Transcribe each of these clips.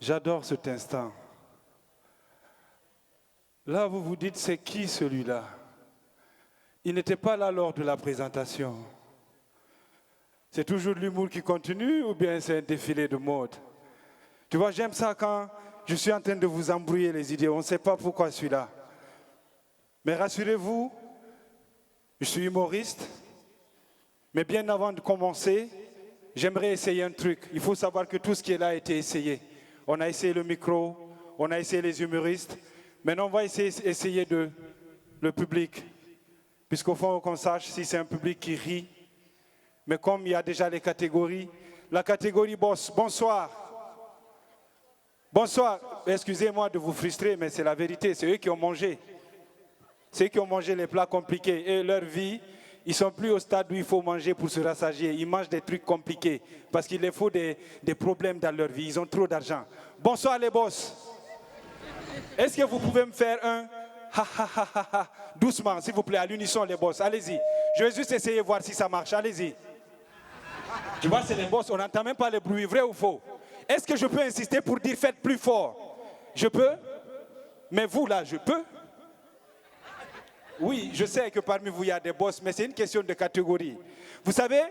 J'adore cet instant. Là, vous vous dites, c'est qui celui-là? Il n'était pas là lors de la présentation. C'est toujours l'humour qui continue ou bien c'est un défilé de mode? Tu vois, j'aime ça quand je suis en train de vous embrouiller les idées. On ne sait pas pourquoi je suis là. Mais rassurez-vous, je suis humoriste. Mais bien avant de commencer, j'aimerais essayer un truc. Il faut savoir que tout ce qui est là a été essayé. On a essayé le micro, on a essayé les humoristes. Maintenant, on va essayer le public. Puisqu'au fond, qu'on sache si c'est un public qui rit. Mais comme il y a déjà les catégories, la catégorie boss, bonsoir. Bonsoir. Excusez-moi de vous frustrer, mais c'est la vérité. C'est eux qui ont mangé. C'est eux qui ont mangé les plats compliqués. Et leur vie, ils ne sont plus au stade où il faut manger pour se rassasier. Ils mangent des trucs compliqués parce qu'il leur faut des problèmes dans leur vie. Ils ont trop d'argent. Bonsoir les boss. Est-ce que vous pouvez me faire un ha ha ha ha ha doucement, s'il vous plaît, à l'unisson les boss. Allez-y. Je vais juste essayer de voir si ça marche. Allez-y. Tu vois, c'est les boss. On n'entend même pas le bruit. Vrai ou faux? Est-ce que je peux insister pour dire faites plus fort? Je peux? Mais vous là, je peux? Oui, je sais que parmi vous, il y a des boss, mais c'est une question de catégorie. Vous savez,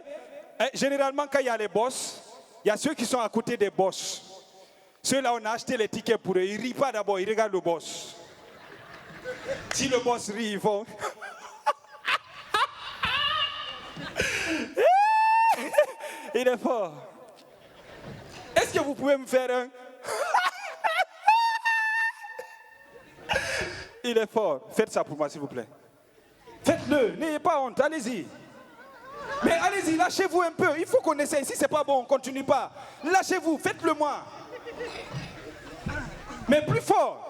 généralement, quand il y a les boss, il y a ceux qui sont à côté des boss. Ceux-là, on a acheté les tickets pour eux. Ils ne rient pas d'abord, ils regardent le boss. Si le boss rit, ils font... Il est fort. Est-ce que vous pouvez me faire un... Il est fort. Faites ça pour moi, s'il vous plaît. Faites-le. N'ayez pas honte. Allez-y. Mais allez-y, lâchez-vous un peu. Il faut qu'on essaye. Si c'est pas bon, on ne continue pas. Lâchez-vous. Faites-le moi. Mais plus fort.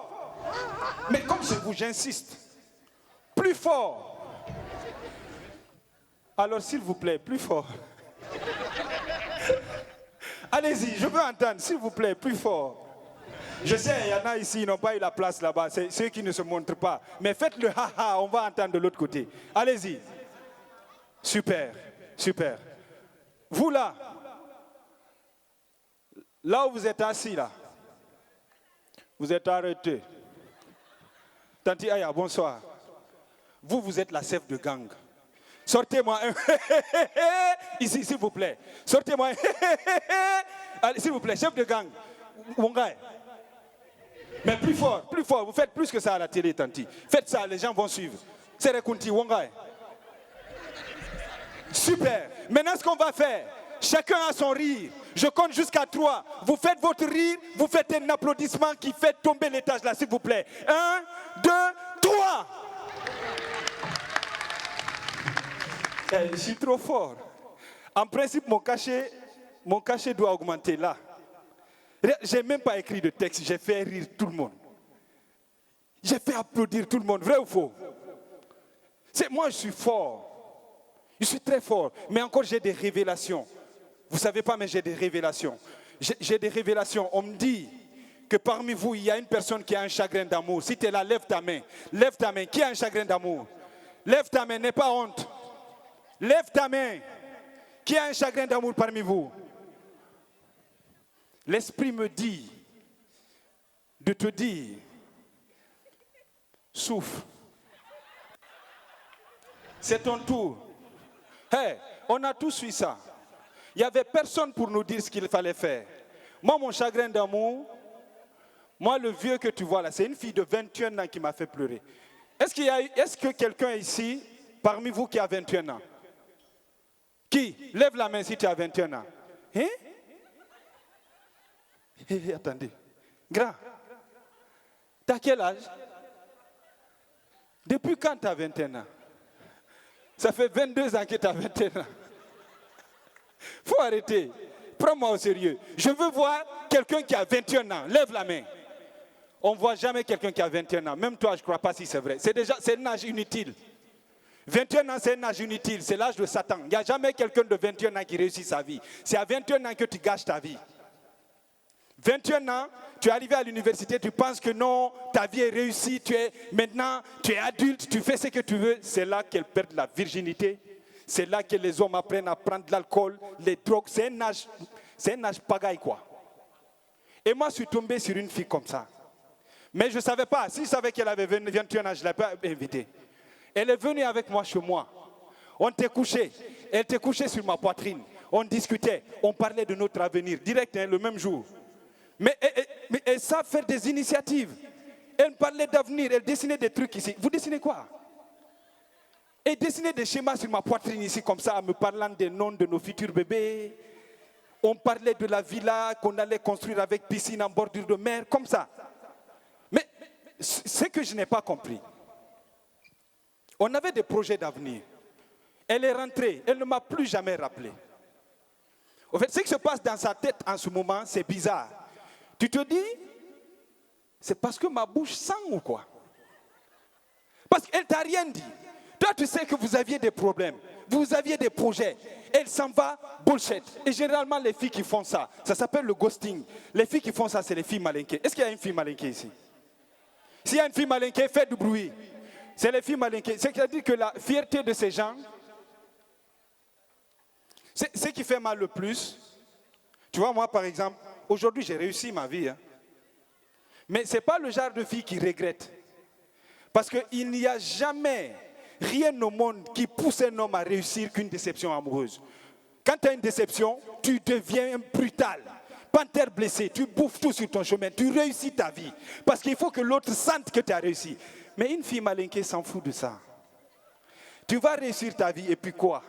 Mais comme c'est vous, j'insiste. Plus fort. Alors, s'il vous plaît, plus fort. Allez-y, je veux entendre. S'il vous plaît, plus fort. Je sais, il y en a ici, ils n'ont pas eu la place là-bas. C'est ceux qui ne se montrent pas. Mais faites le ha-ha, on va entendre de l'autre côté. Allez-y. Super, super. Vous là, là où vous êtes assis là, vous êtes arrêté. Tanti Aya, bonsoir. Vous, vous êtes la chef de gang. Sortez-moi un ici, s'il vous plaît. Sortez-moi un allez, s'il vous plaît, chef de gang. Wongaï. Mais plus fort, plus fort. Vous faites plus que ça à la télé, Tanti. Faites ça, les gens vont suivre. C'est Rekunti, Wongaï. Super. Maintenant, ce qu'on va faire, chacun a son rire. Je compte jusqu'à 3. Vous faites votre rire, vous faites un applaudissement qui fait tomber l'étage là, s'il vous plaît. 1, 2, 3. Je suis trop fort. En principe, mon cachet doit augmenter là. Je n'ai même pas écrit de texte, j'ai fait rire tout le monde. J'ai fait applaudir tout le monde, vrai ou faux? Moi, je suis fort. Je suis très fort. Mais encore, j'ai des révélations. Vous ne savez pas, mais j'ai des révélations. J'ai des révélations. On me dit que parmi vous, il y a une personne qui a un chagrin d'amour. Si tu es là, lève ta main. Lève ta main. Qui a un chagrin d'amour? Lève ta main, n'aie pas honte. Lève ta main. Qui a un chagrin d'amour parmi vous? L'esprit me dit de te dire, souffle. C'est ton tour. Hey, on a tous eu ça. Il n'y avait personne pour nous dire ce qu'il fallait faire. Moi, mon chagrin d'amour, moi, le vieux que tu vois là, c'est une fille de 21 ans qui m'a fait pleurer. Est-ce que quelqu'un ici, parmi vous qui a 21 ans? Qui? Lève la main si tu as 21 ans. Hein? Attendez. Grand, t'as quel âge? Depuis quand tu as 21 ans? Ça fait 22 ans que tu as 21 ans. Faut arrêter. Prends-moi au sérieux. Je veux voir quelqu'un qui a 21 ans. Lève la main. On ne voit jamais quelqu'un qui a 21 ans. Même toi, je ne crois pas si c'est vrai. C'est un âge inutile. 21 ans, c'est un âge inutile. C'est l'âge de Satan. Il n'y a jamais quelqu'un de 21 ans qui réussit sa vie. C'est à 21 ans que tu gâches ta vie. 21 ans, tu es arrivé à l'université, tu penses que non, ta vie est réussie, maintenant tu es adulte, tu fais ce que tu veux. C'est là qu'elle perd la virginité. C'est là que les hommes apprennent à prendre de l'alcool, les drogues. C'est un âge pagaille quoi. Et moi, je suis tombé sur une fille comme ça. Mais je ne savais pas. Si je savais qu'elle avait 21 ans, je ne l'avais pas invitée. Elle est venue avec moi chez moi. On était couché. Elle était couchée sur ma poitrine. On discutait. On parlait de notre avenir. Direct, le même jour. Mais elle savent faire des initiatives. Elle parlait d'avenir. Elle dessinait des trucs ici. Vous dessinez quoi? Elle dessinait des schémas sur ma poitrine ici, comme ça, en me parlant des noms de nos futurs bébés. On parlait de la villa qu'on allait construire avec piscine en bordure de mer, comme ça. Mais ce que je n'ai pas compris, on avait des projets d'avenir. Elle est rentrée, elle ne m'a plus jamais rappelé. En fait, ce qui se passe dans sa tête en ce moment, c'est bizarre. Tu te dis, c'est parce que ma bouche sent ou quoi? Parce qu'elle ne t'a rien dit. Toi, tu sais que vous aviez des problèmes, vous aviez des projets. Elle s'en va, bullshit. Et généralement, les filles qui font ça, ça s'appelle le ghosting. Les filles qui font ça, c'est les filles malinquées. Est-ce qu'il y a une fille malinquée ici? S'il y a une fille malinquée, faites du bruit. C'est les filles malinquées. C'est-à-dire que la fierté de ces gens, c'est ce qui fait mal le plus. Tu vois, moi, par exemple, aujourd'hui, j'ai réussi ma vie. Mais ce n'est pas le genre de fille qui regrette. Parce qu'il n'y a jamais rien au monde qui pousse un homme à réussir qu'une déception amoureuse. Quand tu as une déception, tu deviens brutal. Panthère blessée, tu bouffes tout sur ton chemin, tu réussis ta vie. Parce qu'il faut que l'autre sente que tu as réussi. Mais une fille malinquée s'en fout de ça. Tu vas réussir ta vie et puis quoi?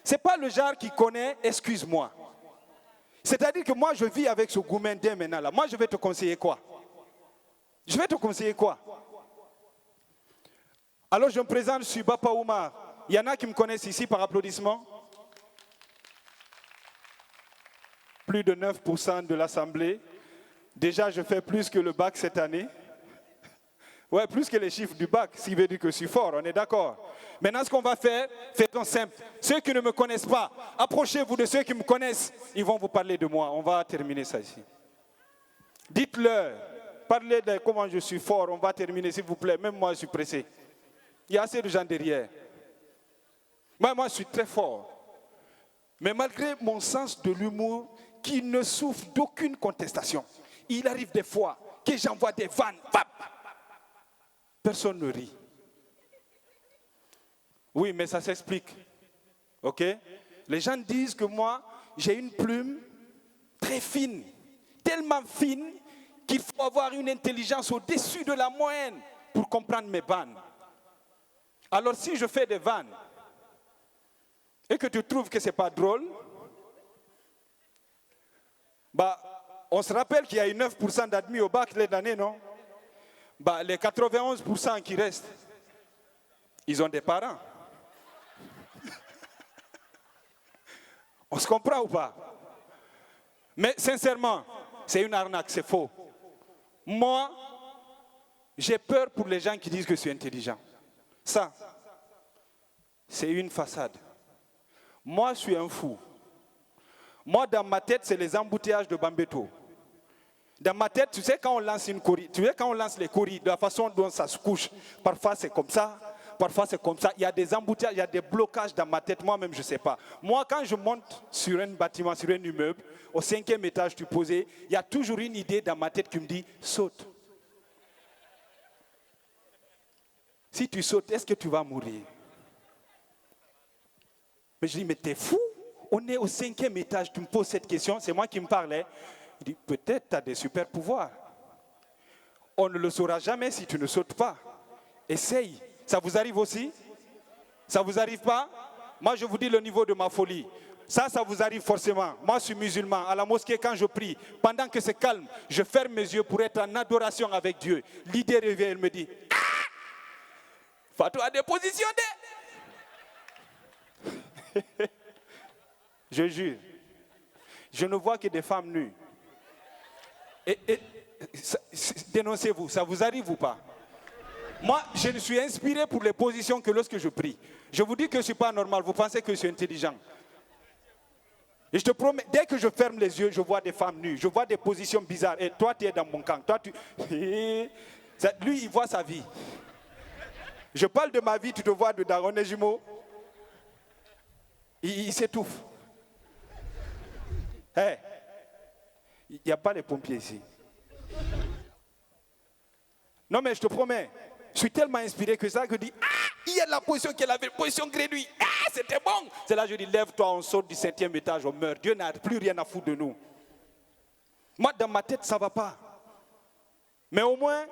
Ce n'est pas le genre qui connaît « excuse-moi ». C'est-à-dire que moi, je vis avec ce gourmand dès maintenant là. Moi, je vais te conseiller quoi? Je vais te conseiller quoi? Alors, je me présente, je suis Bapa Oumar. Il y en a qui me connaissent ici par applaudissement. Plus de 9% de l'Assemblée. Déjà, je fais plus que le bac cette année. Ouais, plus que les chiffres du bac, ce qui veut dire que je suis fort, on est d'accord. Maintenant, ce qu'on va faire, faisons simple. Ceux qui ne me connaissent pas, approchez-vous de ceux qui me connaissent. Ils vont vous parler de moi. On va terminer ça ici. Dites-leur, parlez de comment je suis fort. On va terminer, s'il vous plaît. Même moi, je suis pressé. Il y a assez de gens derrière. Moi, je suis très fort. Mais malgré mon sens de l'humour, qui ne souffre d'aucune contestation, il arrive des fois que j'envoie des vannes. Personne ne rit. Oui, mais ça s'explique. OK? Les gens disent que moi, j'ai une plume très fine, tellement fine qu'il faut avoir une intelligence au-dessus de la moyenne pour comprendre mes vannes. Alors si je fais des vannes et que tu trouves que ce n'est pas drôle, on se rappelle qu'il y a eu 9% d'admis au bac l'année, non? Les 91% qui restent, ils ont des parents. On se comprend ou pas? Mais sincèrement, c'est une arnaque, c'est faux. Moi, j'ai peur pour les gens qui disent que je suis intelligent. Ça, c'est une façade. Moi, je suis un fou. Moi, dans ma tête, c'est les embouteillages de Bambeto. Dans ma tête, tu sais quand on lance une courrie, tu sais quand on lance les courries, de la façon dont ça se couche, parfois c'est comme ça, parfois c'est comme ça. Il y a des embouteillages, il y a des blocages dans ma tête, moi-même je ne sais pas. Moi, quand je monte sur un bâtiment, sur un immeuble, au 5e étage, tu posais, il y a toujours une idée dans ma tête qui me dit, saute. Si tu sautes, est-ce que tu vas mourir? Mais je dis, mais t'es fou? On est au 5e étage, tu me poses cette question, c'est moi qui me parlais. Il dit, peut-être tu as des super pouvoirs. On ne le saura jamais si tu ne sautes pas. Essaye. Ça vous arrive aussi? Ça vous arrive pas? Moi, je vous dis le niveau de ma folie. Ça vous arrive forcément. Moi, je suis musulman. À la mosquée, quand je prie, pendant que c'est calme, je ferme mes yeux pour être en adoration avec Dieu. L'idée revient, elle me dit, ah! Fatou a des positions de... Je jure. Je ne vois que des femmes nues. Dénoncez-vous, ça vous arrive ou pas? Moi, je ne suis inspiré pour les positions que lorsque je prie. Je vous dis que je ne suis pas normal, vous pensez que je suis intelligent. Et je te promets, dès que je ferme les yeux, je vois des femmes nues, je vois des positions bizarres. Et toi, tu es dans mon camp. Toi, lui, il voit sa vie. Je parle de ma vie, tu te vois dedans, on est jumeaux. Il s'étouffe. Hey. Il n'y a pas les pompiers ici. Non, mais je te promets, je suis tellement inspiré que ça que je dis, ah, il y a la position qu'elle avait, position grenouille. Ah, c'était bon. C'est là que je dis, lève-toi, on saute du 7e étage, on meurt. Dieu n'a plus rien à foutre de nous. Moi, dans ma tête, ça ne va pas. Mais au moins,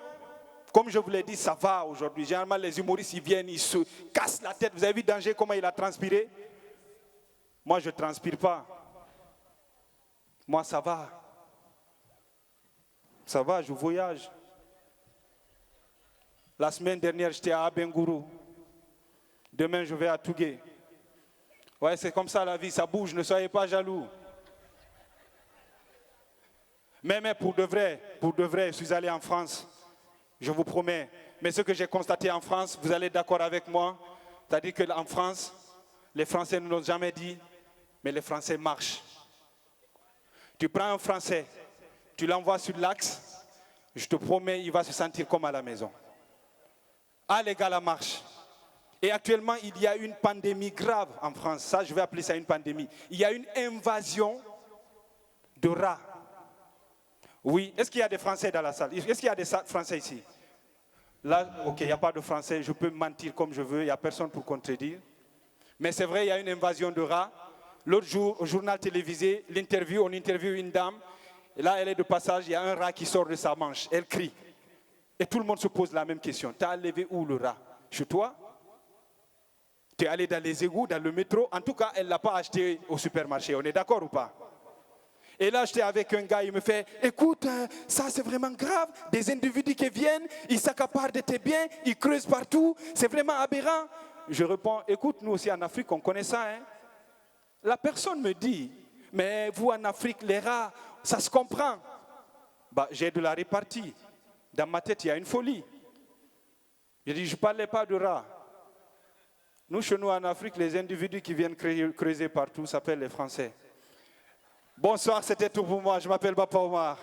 comme je vous l'ai dit, ça va aujourd'hui. Généralement, les humoristes, ils viennent, ils se cassent la tête. Vous avez vu Danger, comment il a transpiré? Moi, je ne transpire pas. Moi, ça va. Ça va, je voyage. La semaine dernière, j'étais à Abengourou. Demain, je vais à Tougué. Ouais, c'est comme ça la vie, ça bouge, ne soyez pas jaloux. Mais pour de vrai, je suis allé en France. Je vous promets. Mais ce que j'ai constaté en France, vous allez être d'accord avec moi. C'est-à-dire qu'en France, les Français ne l'ont jamais dit, mais les Français marchent. Tu prends un Français, tu l'envoies sur l'axe, je te promets, il va se sentir comme à la maison. Ah les gars, la marche. Et actuellement, il y a une pandémie grave en France. Ça, je vais appeler ça une pandémie. Il y a une invasion de rats. Oui, est-ce qu'il y a des Français dans la salle? Est-ce qu'il y a des Français ici? Là, ok, il n'y a pas de Français, je peux mentir comme je veux, il n'y a personne pour contredire. Mais c'est vrai, il y a une invasion de rats. L'autre jour, au journal télévisé, on interviewe une dame. Et là, elle est de passage, il y a un rat qui sort de sa manche. Elle crie. Et tout le monde se pose la même question. T'as enlevé où le rat? Chez toi? Tu es allé dans les égouts, dans le métro? En tout cas, elle ne l'a pas acheté au supermarché. On est d'accord ou pas? Et là, j'étais avec un gars, il me fait, écoute, ça c'est vraiment grave. Des individus qui viennent, ils s'accaparent de tes biens, ils creusent partout. C'est vraiment aberrant. Je réponds, écoute, nous aussi en Afrique, on connaît ça. Hein? La personne me dit, mais vous en Afrique, les rats, ça se comprend. Bah, j'ai de la répartie. Dans ma tête, il y a une folie. Je dis, je ne parlais pas de rats. Nous, chez nous en Afrique, les individus qui viennent creuser partout s'appellent les Français. Bonsoir, c'était tout pour moi. Je m'appelle Bapa Omar.